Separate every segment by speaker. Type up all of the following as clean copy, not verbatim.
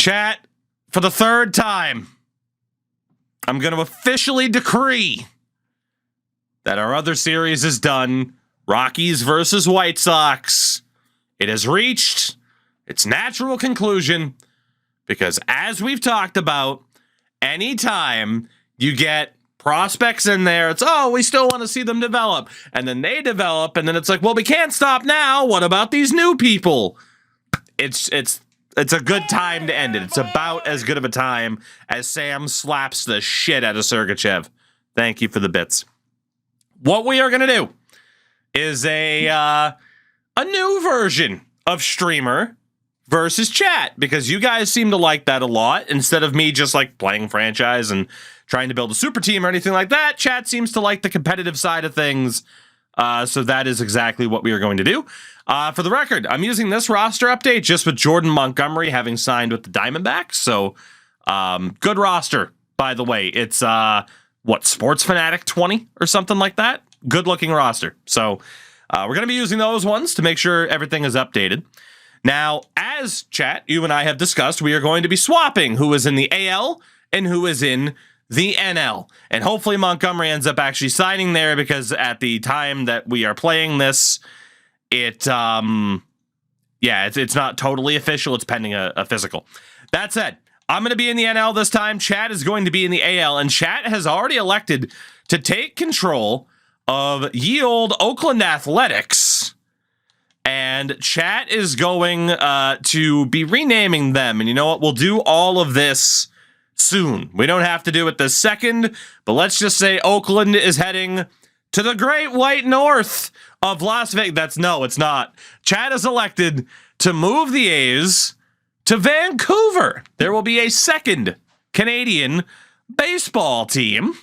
Speaker 1: Chat, for the third time, I'm going to officially decree that our other series is done. Rockies versus White Sox. It has reached its natural conclusion because, as we've talked about, anytime you get prospects in there, it's, oh, we still want to see them develop. And then they develop, and then it's like, well, we can't stop now. What about these new people? It's a good time to end it. It's about as good of a time as Sam slaps the shit out of Sergachev. Thank you for the bits. What we are going to do is a new version of streamer versus chat, because you guys seem to like that a lot. Instead of me just like playing franchise and trying to build a super team or anything like that, chat seems to like the competitive side of things. So that is exactly what we are going to do. For the record, I'm using this roster update just with Jordan Montgomery having signed with the Diamondbacks. So good roster, by the way. It's Sports Fanatic 20 or something like that. Good looking roster. So we're going to be using those ones to make sure everything is updated. Now, as chat, you and I have discussed, we are going to be swapping who is in the AL and who is in the NL. And hopefully Montgomery ends up actually signing there, because at the time that we are playing this, it's not totally official. It's pending a physical. That said, I'm going to be in the NL this time. Chat is going to be in the AL, and chat has already elected to take control of ye old Oakland Athletics. And chat is going to be renaming them. And you know what? We'll do all of this soon. We don't have to do it this second, but let's just say Oakland is heading to the great white north of Las Vegas. It's not. Chat is elected to move the A's to Vancouver. There will be a second Canadian baseball team,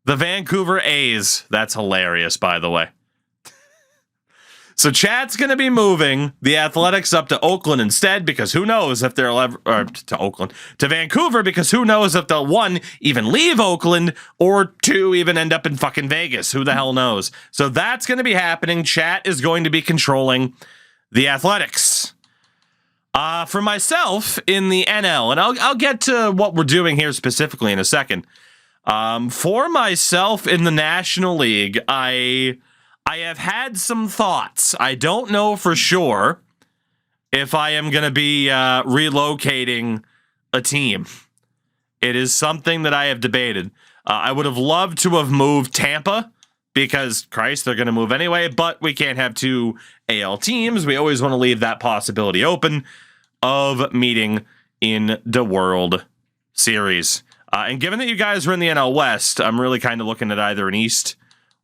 Speaker 1: the Vancouver A's. That's hilarious, by the way. So chat's going to be moving the Athletics up to Oakland instead, because who knows if they'll ever, or to Vancouver, because who knows if they'll, one, even leave Oakland, or two, even end up in fucking Vegas. Who the hell knows? So that's going to be happening. Chat is going to be controlling the Athletics. For myself in the NL, and I'll get to what we're doing here specifically in a second. For myself in the National League, I have had some thoughts. I don't know for sure if I am going to be relocating a team. It is something that I have debated. I would have loved to have moved Tampa, because, Christ, they're going to move anyway, but we can't have two AL teams. We always want to leave that possibility open of meeting in the World Series. And given that you guys are in the NL West, I'm really kind of looking at either an East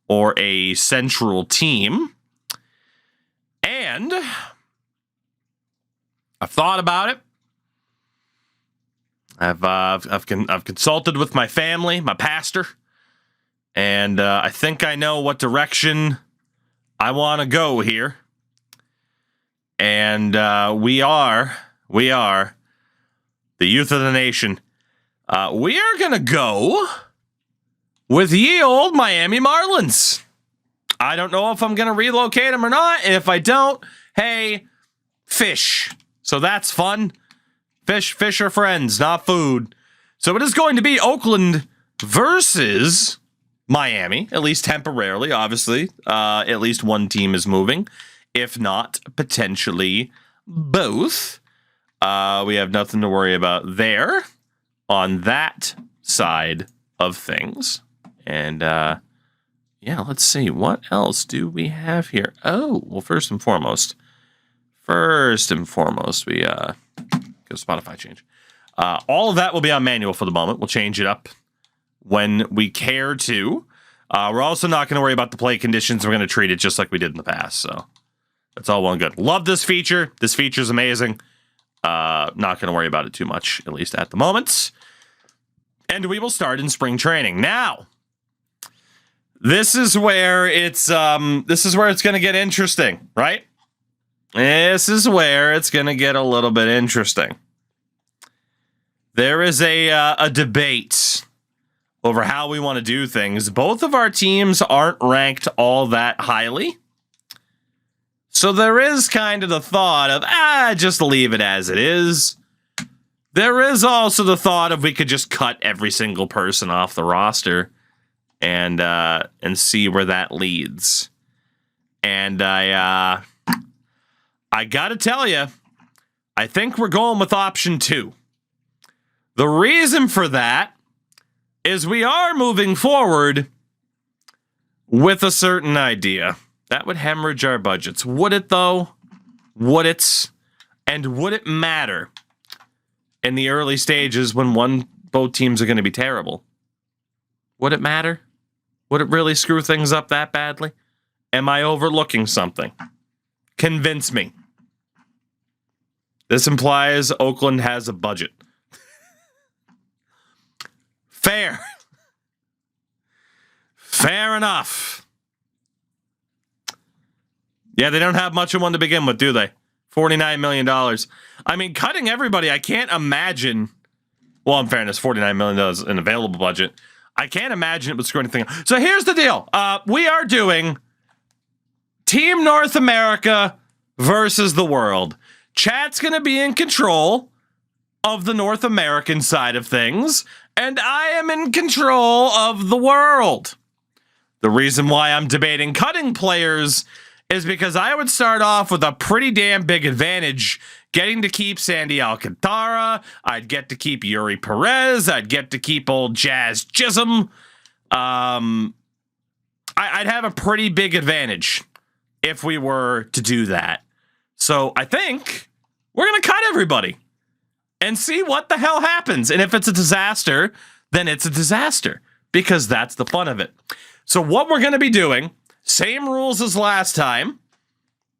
Speaker 1: or a Central team. And I've thought about it. I've consulted with my family, my pastor, and I think I know what direction I want to go here. And we are the youth of the nation. We are gonna go with ye old Miami Marlins. I don't know if I'm going to relocate them or not. And if I don't, hey, fish. So that's fun. Fish are friends, not food. So it is going to be Oakland versus Miami, at least temporarily, obviously. At least one team is moving. If not, potentially both. We have nothing to worry about there on that side of things. And, let's see. What else do we have here? Oh, well, first and foremost, we go Spotify change. All of that will be on manual for the moment. We'll change it up when we care to. We're also not going to worry about the play conditions. We're going to treat it just like we did in the past. So that's all well and good. Love this feature. This feature is amazing. Not going to worry about it too much, at least at the moment. And we will start in spring training. Now, this is where it's going to get interesting, right? This is where it's going to get a little bit interesting. There is a debate over how we want to do things. Both of our teams aren't ranked all that highly. So there is kind of the thought of, just leave it as it is. There is also the thought of we could just cut every single person off the roster and see where that leads. And I got to tell you, I think we're going with option 2. The reason for that is we are moving forward with a certain idea. That would hemorrhage our budgets. Would it, though? Would it? And would it matter in the early stages when both teams are going to be terrible? Would it matter? Would it really screw things up that badly? Am I overlooking something? Convince me. This implies Oakland has a budget. Fair. Fair enough. Yeah, they don't have much of one to begin with, do they? $49 million. I mean, cutting everybody, I can't imagine. Well, in fairness, $49 million is an available budget. I can't imagine it would screw anything up. So here's the deal. We are doing Team North America versus the world. Chat's going to be in control of the North American side of things, and I am in control of the world. The reason why I'm debating cutting players is because I would start off with a pretty damn big advantage getting to keep Sandy Alcantara. I'd get to keep Yuri Perez. I'd get to keep old Jazz Chisholm. I'd have a pretty big advantage if we were to do that. So I think we're going to cut everybody and see what the hell happens. And if it's a disaster, then it's a disaster because that's the fun of it. So what we're going to be doing, same rules as last time.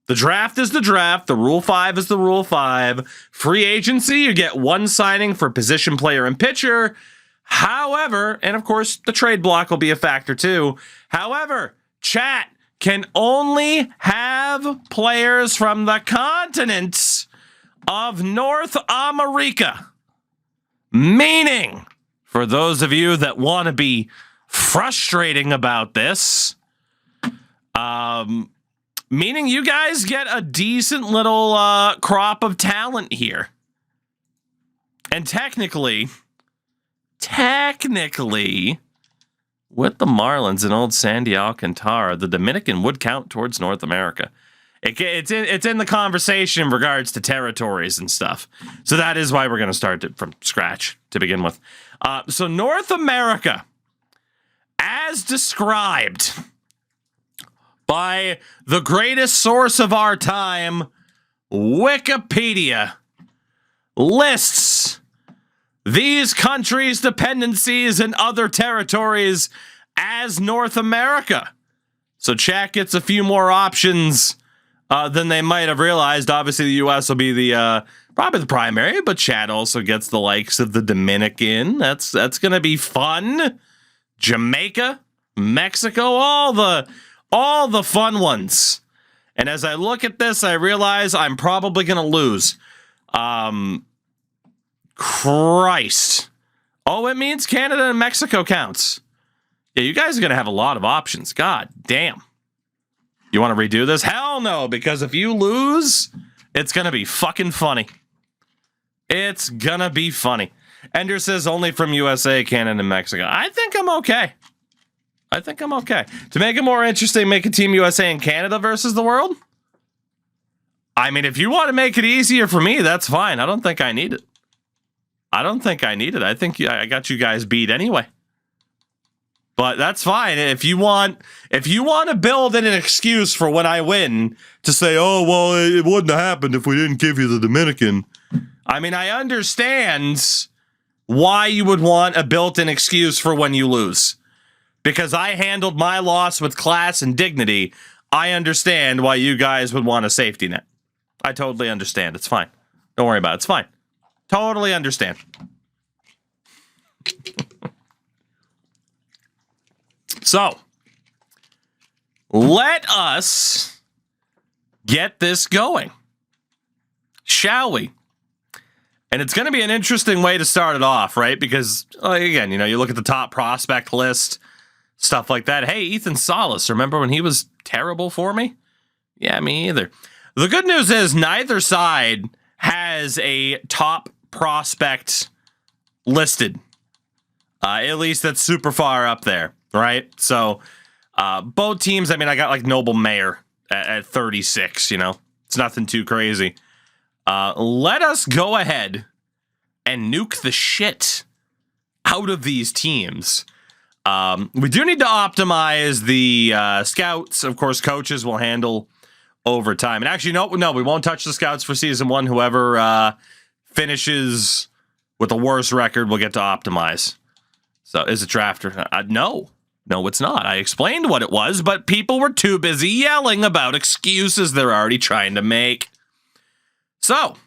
Speaker 1: The draft is the draft. The Rule 5 is the Rule 5. Free agency, you get one signing for position player and pitcher. However, and of course, the trade block will be a factor too. However, chat can only have players from the continents of North America. Meaning, for those of you that want to be frustrating about this, meaning you guys get a decent little crop of talent here. And technically, with the Marlins and old Sandy Alcantara, the Dominican would count towards North America. It's in the conversation in regards to territories and stuff. So that is why we're going to start it from scratch to begin with. So North America, as described by the greatest source of our time, Wikipedia, lists these countries' dependencies and other territories as North America. So chat gets a few more options than they might have realized. Obviously, the U.S. will be the probably the primary, but chat also gets the likes of the Dominican. That's going to be fun. Jamaica, Mexico, all the fun ones. And as I look at this, I realize I'm probably going to lose. Christ. Oh, it means Canada and Mexico counts. Yeah, you guys are going to have a lot of options. God damn. You want to redo this? Hell no, because if you lose, it's going to be fucking funny. It's going to be funny. Ender says only from USA, Canada, and Mexico. I think I'm okay. To make it more interesting, make a Team USA and Canada versus the world? I mean, if you want to make it easier for me, that's fine. I don't think I need it. I think I got you guys beat anyway. But that's fine. If you want to build in an excuse for when I win to say, oh, well, it wouldn't have happened if we didn't give you the Dominican. I mean, I understand why you would want a built-in excuse for when you lose. Because I handled my loss with class and dignity, I understand why you guys would want a safety net. I totally understand. It's fine. Don't worry about it. It's fine. Totally understand. So, let us get this going, shall we? And it's going to be an interesting way to start it off, right? Because, again, you look at the top prospect list, stuff like that. Hey, Ethan Salas, remember when he was terrible for me? Yeah, me either. The good news is neither side has a top prospect listed. At least that's super far up there, right? So both teams, I mean, I got like Noble Mayer at 36, you know. It's nothing too crazy. Let us go ahead and nuke the shit out of these teams. We do need to optimize the scouts. Of course, coaches will handle over time. And actually, no, we won't touch the scouts for season 1. Whoever finishes with the worst record will get to optimize. So is it drafter? No, it's not. I explained what it was, but people were too busy yelling about excuses they're already trying to make. So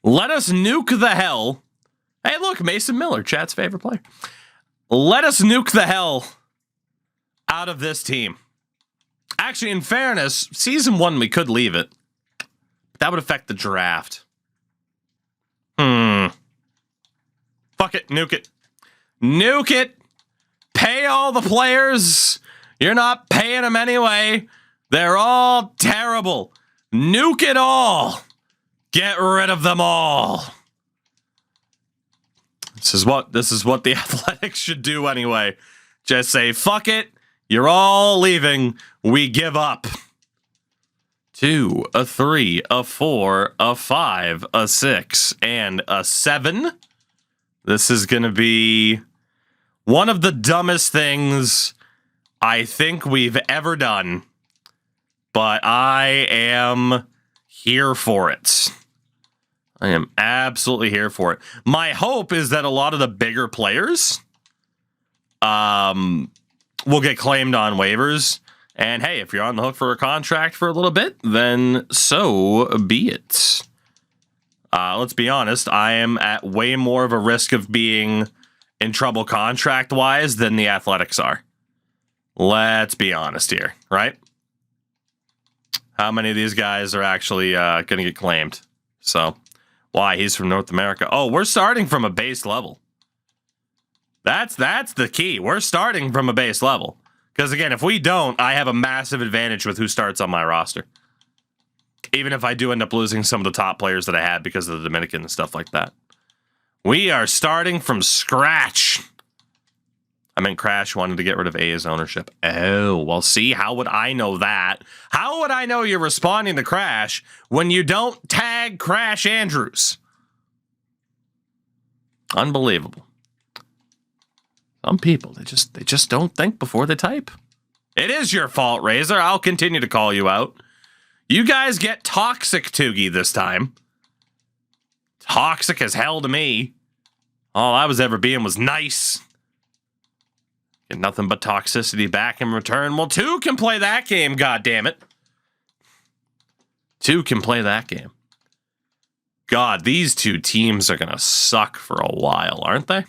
Speaker 1: let us nuke the hell. Hey, look, Mason Miller, chat's favorite player. Let us nuke the hell out of this team. Actually, in fairness, season 1, we could leave it. That would affect the draft. Fuck it, nuke it. Nuke it. Pay all the players. You're not paying them anyway. They're all terrible. Nuke it all. Get rid of them all. This is what the Athletics should do anyway. Just say, fuck it. You're all leaving. We give up. 2, a 3, a 4, a 5, a 6, and a 7. This is going to be one of the dumbest things I think we've ever done. But I am here for it. I am absolutely here for it. My hope is that a lot of the bigger players will get claimed on waivers. And hey, if you're on the hook for a contract for a little bit, then so be it. Let's be honest, I am at way more of a risk of being in trouble contract-wise than the Athletics are. Let's be honest here, right? How many of these guys are actually going to get claimed? So, why? He's from North America. Oh, we're starting from a base level. That's the key. We're starting from a base level. Because, again, if we don't, I have a massive advantage with who starts on my roster. Even if I do end up losing some of the top players that I had because of the Dominican and stuff like that. We are starting from scratch. I meant Crash wanted to get rid of A's ownership. Oh, well, see, how would I know that? How would I know you're responding to Crash when you don't tag Crash Andrews? Unbelievable. Some people, they just don't think before they type. It is your fault, Razor. I'll continue to call you out. You guys get toxic, Toogie, this time. Toxic as hell to me. All I was ever being was nice. Get nothing but toxicity back in return. Well, 2 can play that game, goddammit. 2 can play that game. God, these 2 teams are going to suck for a while, aren't they?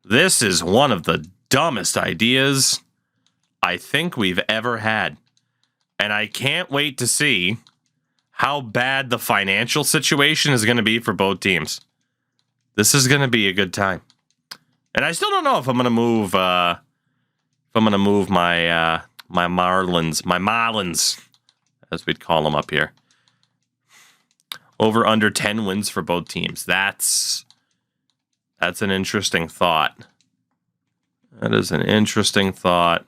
Speaker 1: This is one of the dumbest ideas I think we've ever had. And I can't wait to see how bad the financial situation is going to be for both teams. This is going to be a good time. And I still don't know if I'm going to move my Marlins, as we'd call them up here. Over under 10 wins for both teams. That's an interesting thought. That is an interesting thought.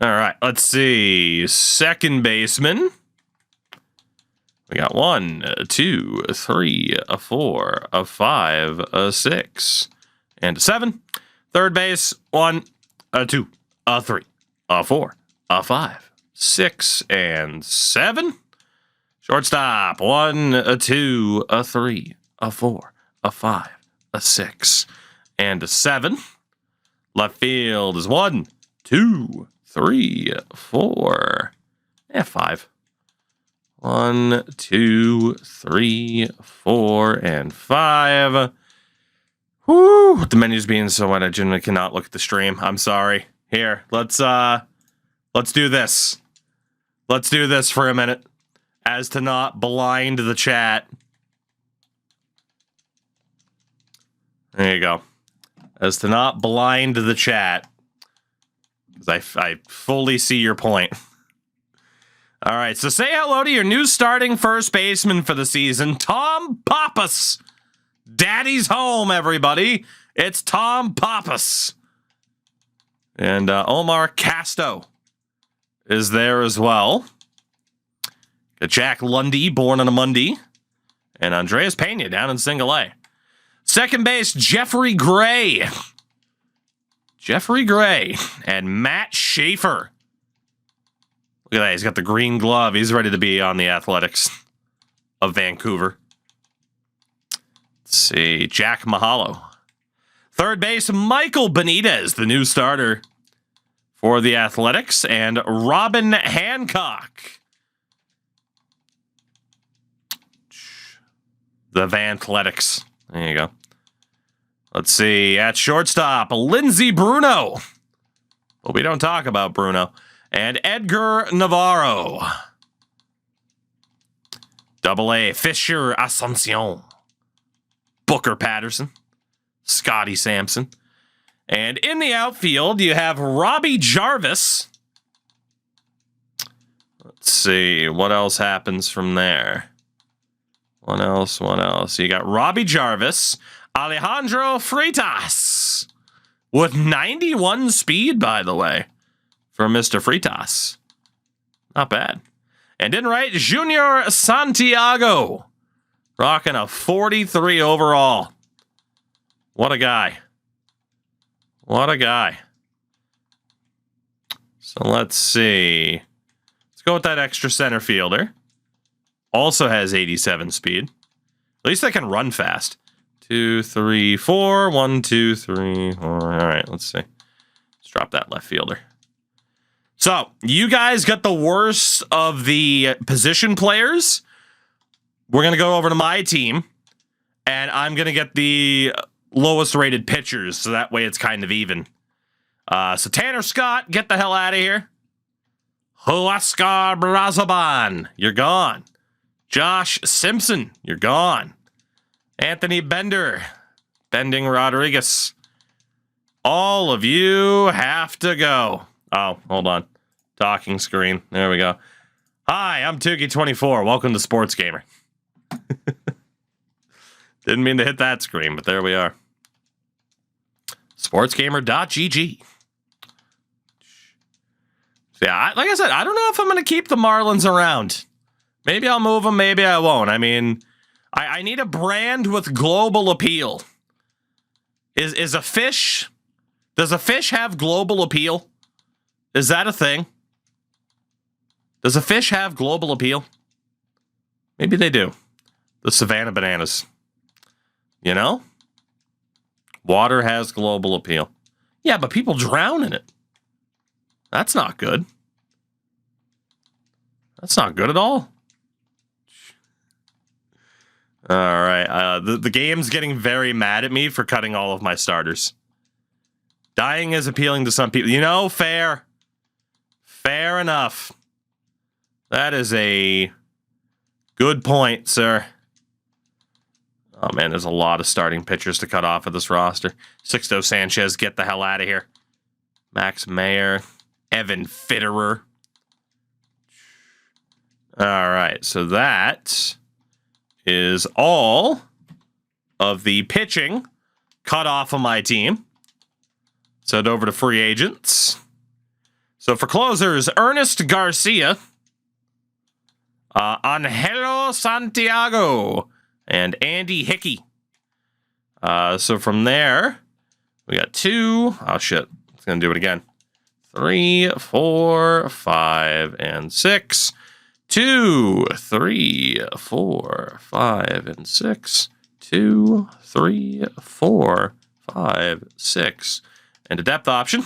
Speaker 1: All right, let's see. Second baseman. We got 1, 2, 3, a 4, a 5, a 6, and a 7. Third base, 1, a 2, a 3, a 4, a 5, 6, and 7. Shortstop, 1, a 2, a 3, a 4, a 5, a 6, and a 7. Left field is 1, 2, 3, 4, and 5. 1, 2, 3, 4, and 5. Whoo! The menu's being so wet, I genuinely cannot look at the stream. I'm sorry. Here, let's do this. Let's do this for a minute, as to not blind the chat. There you go. As to not blind the chat, because I fully see your point. All right, so say hello to your new starting first baseman for the season, Tom Pappas. Daddy's home, everybody. It's Tom Pappas. And Omar Casto is there as well. Got Jack Lundy, born on a Monday. And Andreas Pena down in single A. Second base, Jeffrey Gray. Jeffrey Gray and Matt Schaefer. Look at that. He's got the green glove. He's ready to be on the Athletics of Vancouver. Let's see. Jack Mahalo. Third base, Michael Benitez, the new starter for the Athletics. And Robin Hancock. The Vanthletics. There you go. Let's see. At shortstop, Lindsey Bruno. But we don't talk about Bruno. And Edgar Navarro. Double A, Fisher Asuncion. Booker Patterson. Scotty Sampson. And in the outfield, you have Robbie Jarvis. Let's see. What else happens from there? What else? You got Robbie Jarvis. Alejandro Freitas. With 91 speed, by the way. For Mr. Freitas. Not bad. And in right, Junior Santiago. Rocking a 43 overall. What a guy. What a guy. So let's see. Let's go with that extra center fielder. Also has 87 speed. At least I can run fast. 2, 3, 4. 1, 2, 3, 4. All right, let's see. Let's drop that left fielder. So, you guys got the worst of the position players. We're going to go over to my team, and I'm going to get the lowest rated pitchers, so that way it's kind of even. So, Tanner Scott, get the hell out of here. Huascar Brazoban, you're gone. Josh Simpson, you're gone. Anthony Bender, Bending Rodriguez. All of you have to go. Oh, hold on. Talking screen. There we go. Hi, I'm Tukey24. Welcome to Sports Gamer. Didn't mean to hit that screen, but there we are. Sportsgamer.gg. So yeah, like I said, I don't know if I'm going to keep the Marlins around. Maybe I'll move them, maybe I won't. I mean, I need a brand with global appeal. Is a fish... Does a fish have global appeal? Is that a thing? Does a fish have global appeal? Maybe they do. The Savannah bananas. You know? Water has global appeal. Yeah, but people drown in it. That's not good. That's not good at all. All right. The game's getting very mad at me for cutting all of my starters. Dying is appealing to some people. You know, fair. Fair enough. That is a good point, sir. Oh, man, there's a lot of starting pitchers to cut off of this roster. Sixto Sanchez, get the hell out of here. Max Mayer. Evan Fitterer. All right, so that is all of the pitching cut off of my team. Send over to free agents. So for closers, Ernest Garcia, Angelo Santiago, and Andy Hickey. So from there, we got 2. Oh, shit. It's going to do it again. 3, 4, 5, and 6. 2, 3, 4, 5, and 6. 2, 3, 4, 5, 6. And a depth option.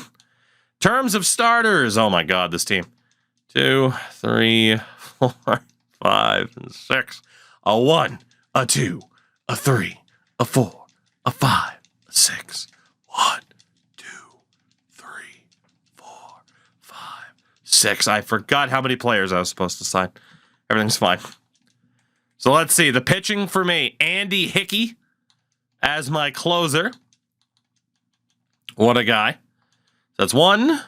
Speaker 1: Terms of starters. Oh my God, this team. 2, 3, 4, 5, and 6. A 1, a 2, a 3, a 4, a 5, a 6. 1, 2, 3, 4, 5, 6. I forgot how many players I was supposed to sign. Everything's fine. So let's see. The pitching for me. Andy Hickey as my closer. What a guy. That's 1.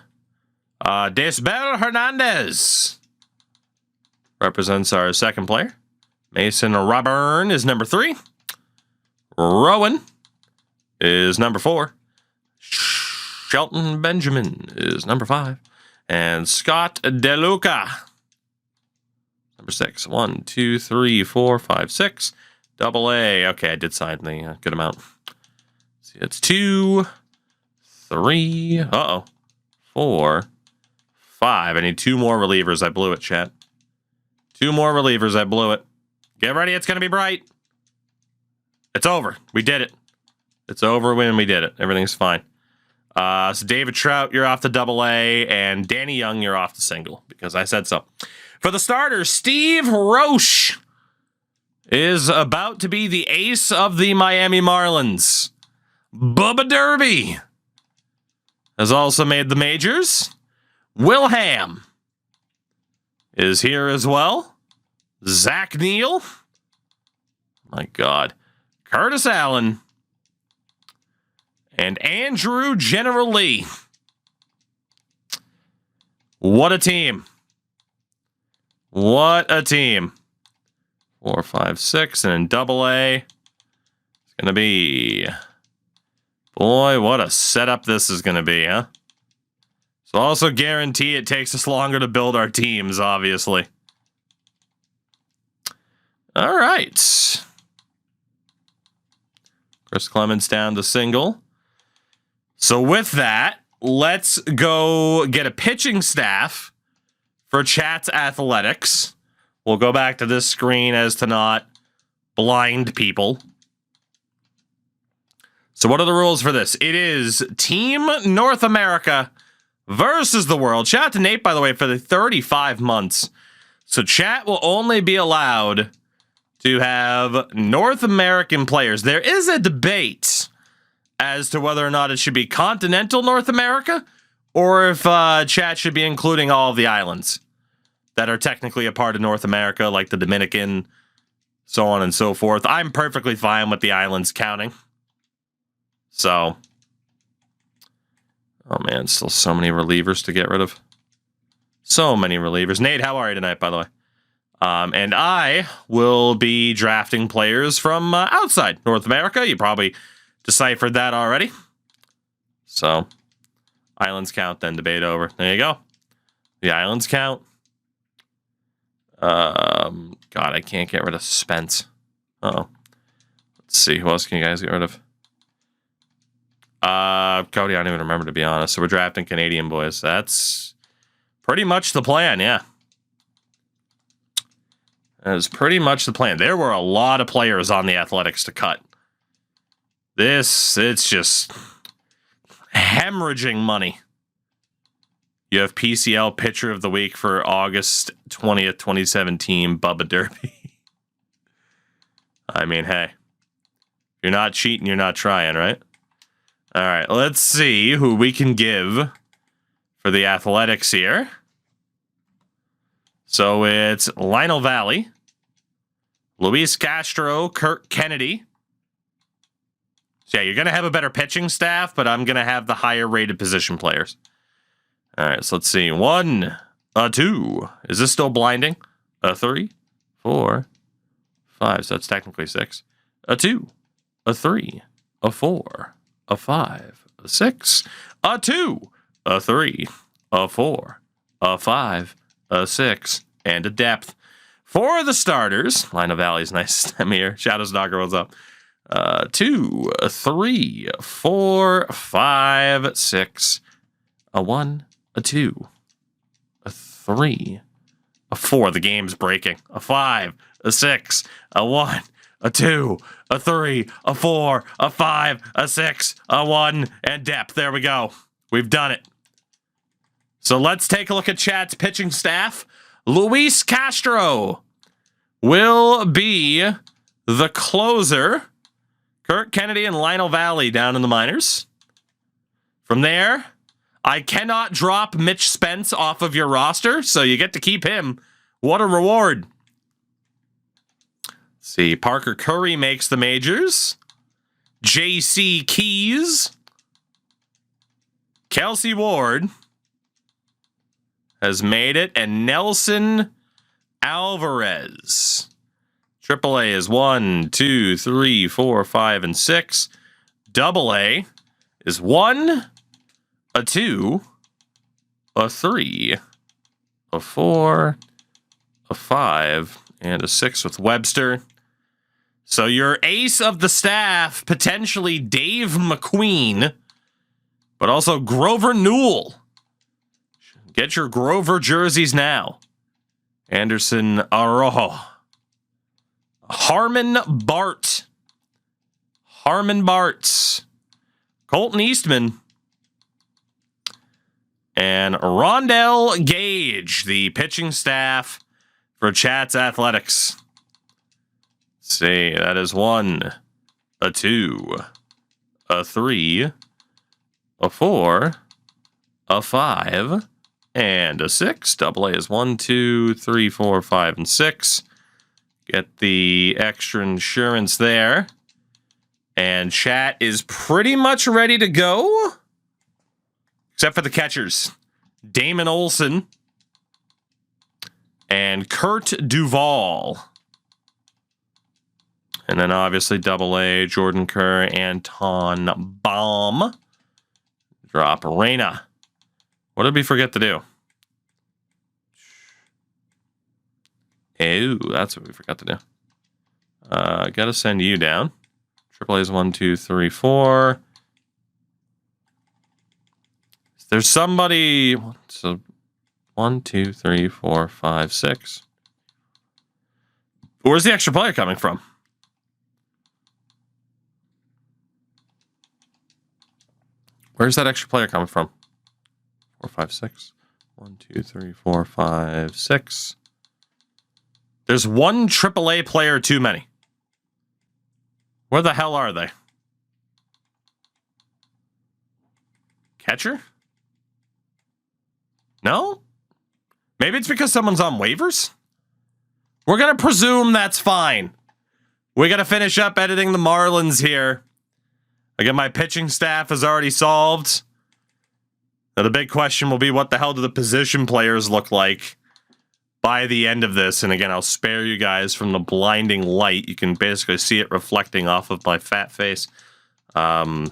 Speaker 1: Desbel Hernandez. represents our second player. Mason Roburn is number 3. Rowan is number 4. Shelton Benjamin is number 5. And Scott DeLuca, number 6. 1, 2, 3, 4, 5, 6. Double A. Okay, I did sign the good amount. Let's see, it's 2, 3. 4, 5. I need 2 more relievers. I blew it, chat. 2 more relievers. I blew it. Get ready. It's going to be bright. It's over. We did it. It's over when we did it. Everything's fine. So David Trout, you're off the double A, and Danny Young, you're off the single, because I said so. For the starters, Steve Roche is about to be the ace of the Miami Marlins. Bubba Derby has also made the majors. Will Ham is here as well. Zach Neal. My God. Curtis Allen. And Andrew General Lee. What a team. What a team. 4, 5, 6, and in double A, it's going to be... Boy, what a setup this is going to be, huh? So also guarantee it takes us longer to build our teams, obviously. All right. Chris Clemens down to single. So with that, let's go get a pitching staff for Chat's Athletics. We'll go back to this screen as to not blind people. So what are the rules for this? It is Team North America versus the world. Shout out to Nate, by the way, for the 35 months. So Chat will only be allowed to have North American players. There is a debate as to whether or not it should be continental North America or if Chat should be including all of the islands that are technically a part of North America, like the Dominican, so on and so forth. I'm perfectly fine with the islands counting. So, oh man, still so many relievers to get rid of. So many relievers. Nate, how are you tonight, by the way? And I will be drafting players from outside North America. You probably deciphered that already. So, islands count, then debate over. There you go. The islands count. God, I can't get rid of Spence. Uh-oh. Let's see. Who else can you guys get rid of? Cody, I don't even remember, to be honest. So we're drafting Canadian boys. That's pretty much the plan, yeah. That is pretty much the plan. There were a lot of players on the Athletics to cut. It's just hemorrhaging money. You have PCL Pitcher of the Week for August 20th, 2017, Bubba Derby. I mean, hey. You're not cheating, you're not trying, right? All right, let's see who we can give for the Athletics here. So it's Lionel Valley, Luis Castro, Kirk Kennedy. So yeah, you're going to have a better pitching staff, but I'm going to have the higher rated position players. All right, so let's see. 1, 2. Is this still blinding? 3, 4, 5. So that's technically 6. 2, 3, 4, 5, 6. 2, 3, 4, 5, 6, and a depth. For the starters, Lionel Valley's nice stem here. Shadows Dogger, what's up? 2, 3, 4, 5, 6. 1, 2, 3, 4. The game's breaking. 5, 6, 1, 2, 3, 4, 5, 6, 1, and depth. There we go. We've done it. So let's take a look at Chat's pitching staff. Luis Castro will be the closer. Kirk Kennedy and Lionel Valley down in the minors. From there, I cannot drop Mitch Spence off of your roster, so you get to keep him. What a reward. Let's see, Parker Curry makes the majors. J.C. Keys. Kelsey Ward has made it, and Nelson Alvarez. AAA is 1, 2, 3, 4, 5, and 6. AA is 1, a 2, a 3, a 4, a 5, and a 6 with Webster. So your ace of the staff, potentially Dave McQueen, but also Grover Newell. Get your Grover jerseys now. Anderson Arojo. Harmon Barts. Colton Eastman. And Rondell Gage, the pitching staff for Chats Athletics. Let's see, that is 1, a 2, a 3, a 4, a 5, and a 6. AA is 1, 2, 3, 4, 5, and 6. Get the extra insurance there. And chat is pretty much ready to go. Except for the catchers. Damon Olson. And Kurt Duvall. And then obviously AA, Jordan Kerr, Anton Baum. Drop Reyna. What did we forget to do? Oh, that's what we forgot to do. Gotta send you down. AAA is 1, 2, 3, 4. There's somebody. So 1, 2, 3, 4, 5, 6. Where's the extra player coming from? Where's that extra player coming from? 4, 5, 6. 1, 2, 3, 4, 5, 6. There's one AAA player too many. Where the hell are they? Catcher? No? Maybe it's because someone's on waivers? We're going to presume that's fine. We got to finish up editing the Marlins here. Again, my pitching staff is already solved. Now, the big question will be, what the hell do the position players look like by the end of this? And again, I'll spare you guys from the blinding light. You can basically see it reflecting off of my fat face. It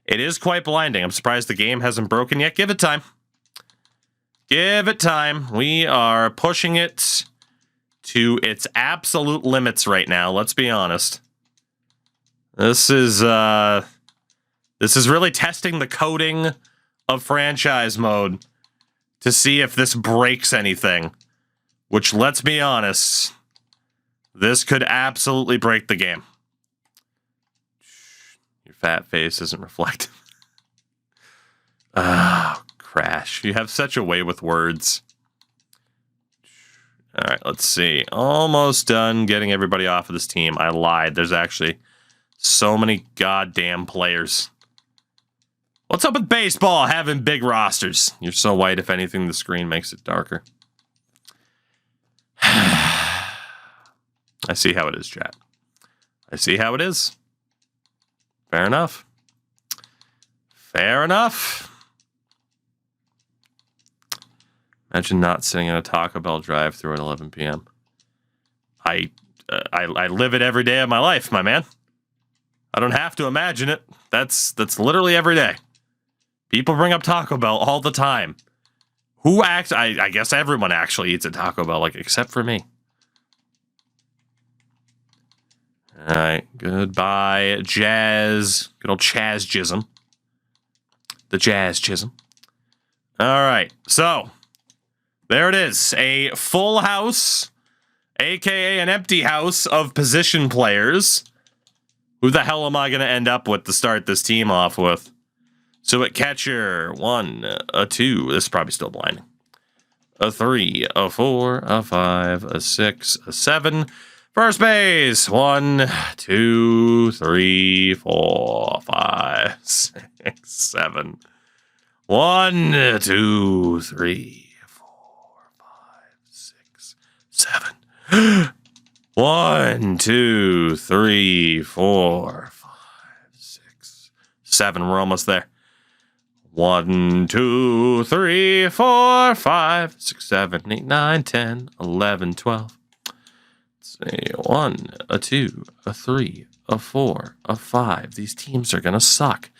Speaker 1: is quite blinding. I'm surprised the game hasn't broken yet. Give it time. Give it time. We are pushing it to its absolute limits right now. Let's be honest. This is really testing the coding of franchise mode to see if this breaks anything. Which, let's be honest, this could absolutely break the game. Your fat face isn't reflective. Ah, crash. You have such a way with words. All right, let's see. Almost done getting everybody off of this team. I lied. There's actually so many goddamn players. What's up with baseball having big rosters? You're so white, if anything, the screen makes it darker. I see how it is, chat. I see how it is. Fair enough. Fair enough. Imagine not sitting in a Taco Bell drive-thru at 11 p.m. I live it every day of my life, my man. I don't have to imagine it. That's literally every day. People bring up Taco Bell all the time. Who acts? I guess everyone actually eats at Taco Bell, like, except for me. All right, goodbye, Jazz. Good old Chaz Chisholm. The Jazz Chisholm. All right, so there it is. A full house, a.k.a. an empty house of position players. Who the hell am I going to end up with to start this team off with? So at catcher, 1, a 2. This is probably still blinding. A 3, a 4, a 5, a 6, a 7. First base, 1, 2, 3, 4, 5, 6, 7. 1, 2, 3, 4, 5, 6, 7. 1, 2, 3, 4, 5, 6, 7. We're almost there. 1, 2, 3, 4, 5, 6, 7, 8, 9, 10, 11, 12. Let's see. 1, a 2, a 3, a 4, a 5. These teams are going to suck.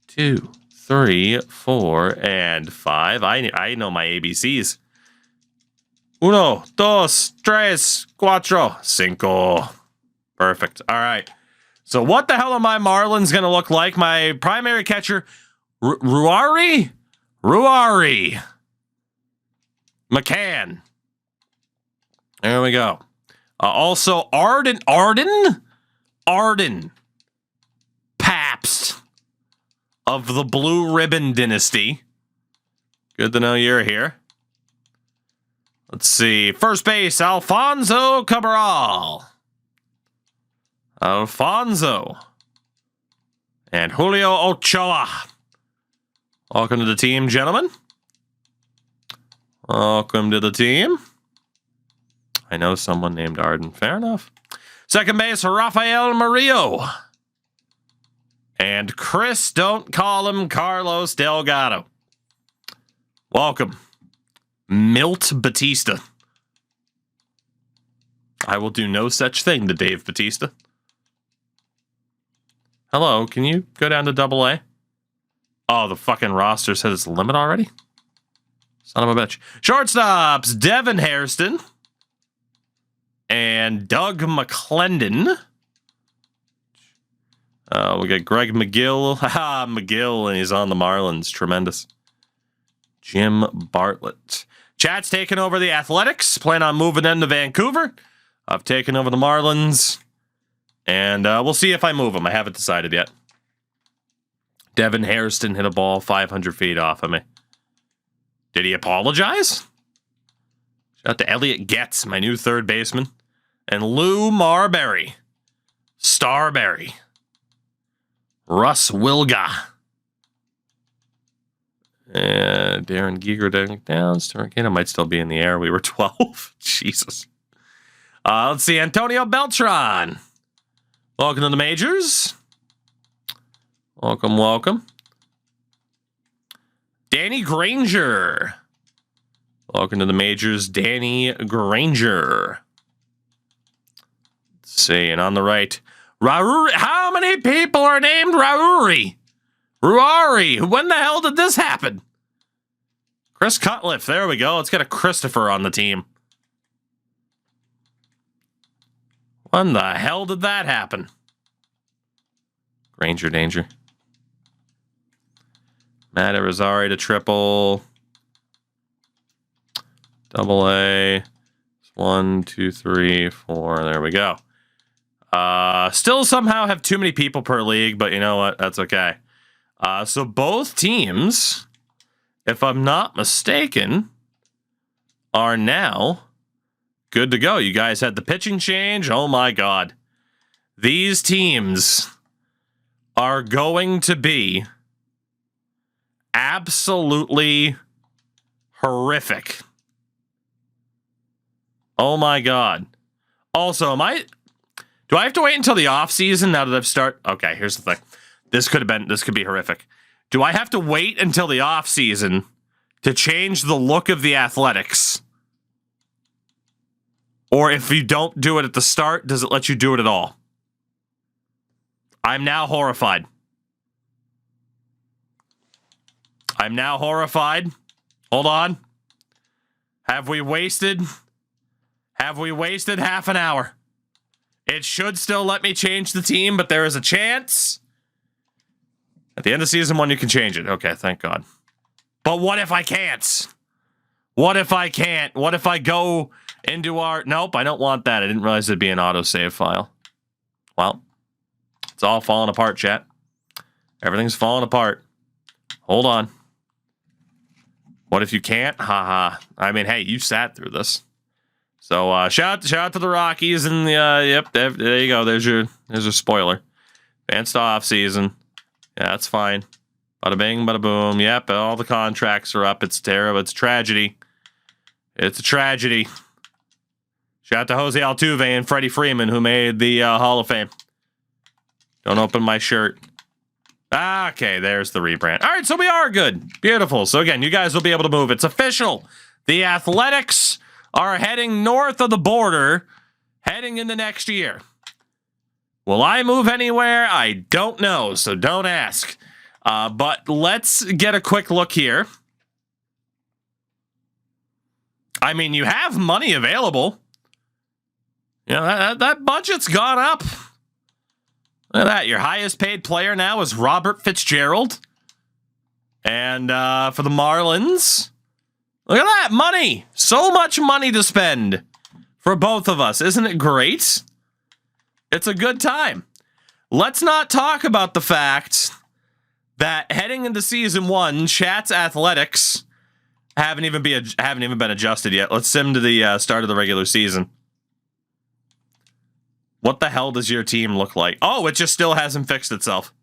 Speaker 1: 2, 3, 4, and 5. I know my ABCs. 1, 2, 3, 4, 5. Perfect. All right. So what the hell are my Marlins going to look like? My primary catcher, Ruari? McCann. There we go. Also, Arden. Pabst of the Blue Ribbon Dynasty. Good to know you're here. Let's see. First base, Alfonso Cabral. And Julio Ochoa. Welcome to the team, gentlemen. Welcome to the team. I know someone named Arden. Fair enough. Second base, Rafael Murillo. And Chris, don't call him Carlos Delgado. Welcome. Milt Batista. I will do no such thing to Dave Batista. Hello, can you go down to AA? Oh, the fucking roster says it's limit already? Son of a bitch. Shortstops, Devin Hairston. And Doug McClendon. We got Greg McGill. Haha, McGill, and he's on the Marlins. Tremendous. Jim Bartlett. Chat's taking over the Athletics. Plan on moving them to Vancouver. I've taken over the Marlins. And we'll see if I move them. I haven't decided yet. Devin Hairston hit a ball 500 feet off of me. Did he apologize? Shout out to Elliot Getz, my new third baseman. And Lou Marbury. Starberry. Russ Wilga. And Darren Giger down. Stormcana might still be in the air. We were 12. Jesus. Let's see. Antonio Beltran. Welcome to the majors. Welcome. Danny Granger. Welcome to the majors, Danny Granger. Let's see, and on the right, Rauri. How many people are named Rauri? Ruari. When the hell did this happen? Chris Cutliff. There we go. Let's get a Christopher on the team. When the hell did that happen? Granger danger. Matt Irizarry to triple. AA. 1, 2, 3, 4. There we go. Still somehow have too many people per league, but you know what? That's okay. So both teams, if I'm not mistaken, are now good to go. You guys had the pitching change. Oh my God. These teams are going to be absolutely horrific. Oh my God. Also, do I have to wait until the off season now that I've started? Okay, here's the thing. This could be horrific. Do I have to wait until the off season to change the look of the Athletics? Or if you don't do it at the start, does it let you do it at all? I'm now horrified. Hold on. Have we wasted half an hour? It should still let me change the team, but there is a chance. At the end of season 1, you can change it. Okay, thank God. But what if I can't? What if I can't? What if I go into our... Nope, I don't want that. I didn't realize it'd be an autosave file. Well, it's all falling apart, chat. Everything's falling apart. Hold on. What if you can't? Haha. I mean, hey, you sat through this. So shout out to the Rockies and yep, there you go. There's your spoiler. Advanced off season. Yeah, that's fine. Bada bing, bada boom. Yep, all the contracts are up. It's terrible. It's tragedy. It's a tragedy. Shout out to Jose Altuve and Freddie Freeman who made the Hall of Fame. Don't open my shirt. Okay, there's the rebrand. All right, so we are good. Beautiful. So again, you guys will be able to move. It's official. The Athletics are heading north of the border, heading into next year. Will I move anywhere? I don't know, so don't ask. But let's get a quick look here. I mean, you have money available. You know, that budget's gone up. Look at that. Your highest paid player now is Robert Fitzgerald. And for the Marlins, look at that money. So much money to spend for both of us. Isn't it great? It's a good time. Let's not talk about the fact that heading into season 1, Chat's Athletics haven't even been adjusted yet. Let's sim to the start of the regular season. What the hell does your team look like? Oh, it just still hasn't fixed itself.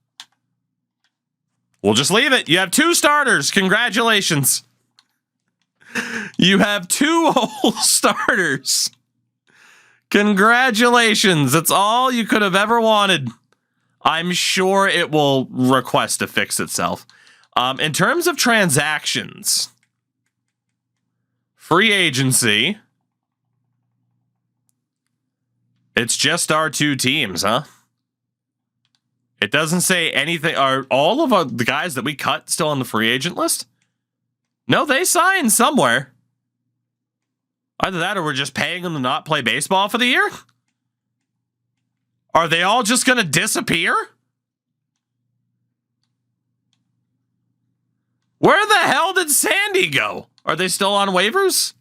Speaker 1: We'll just leave it. You have 2 starters. Congratulations. You have 2 whole starters. Congratulations. That's all you could have ever wanted. I'm sure it will request to fix itself. In terms of transactions, free agency, it's just our 2 teams, huh? It doesn't say anything. Are all of the guys that we cut still on the free agent list? No, they signed somewhere. Either that or we're just paying them to not play baseball for the year? Are they all just going to disappear? Where the hell did Sandy go? Are they still on waivers?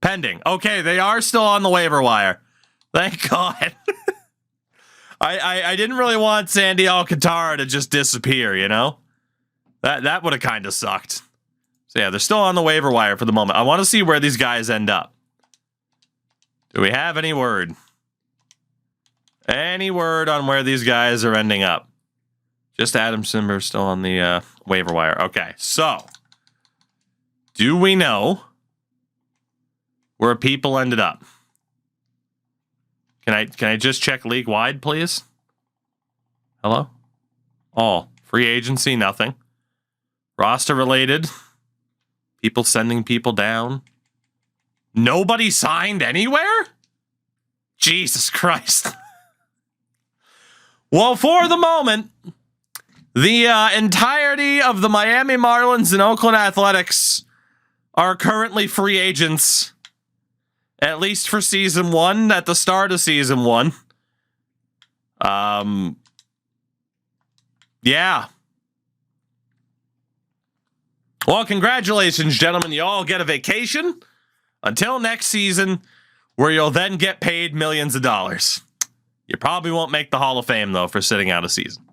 Speaker 1: Pending. Okay, they are still on the waiver wire. Thank God. I didn't really want Sandy Alcantara to just disappear, you know? That would have kind of sucked. So yeah, they're still on the waiver wire for the moment. I want to see where these guys end up. Do we have any word? Any word on where these guys are ending up? Just Adam Simber still on the waiver wire. Okay, so do we know where people ended up? Can I just check league wide, please? Hello? All. Free agency, nothing. Roster related. People sending people down. Nobody signed anywhere? Jesus Christ. Well, for the moment, the entirety of the Miami Marlins and Oakland Athletics are currently free agents. At least for season 1, at the start of season 1. Yeah. Well, congratulations, gentlemen. You all get a vacation until next season, where you'll then get paid millions of dollars. You probably won't make the Hall of Fame, though, for sitting out a season.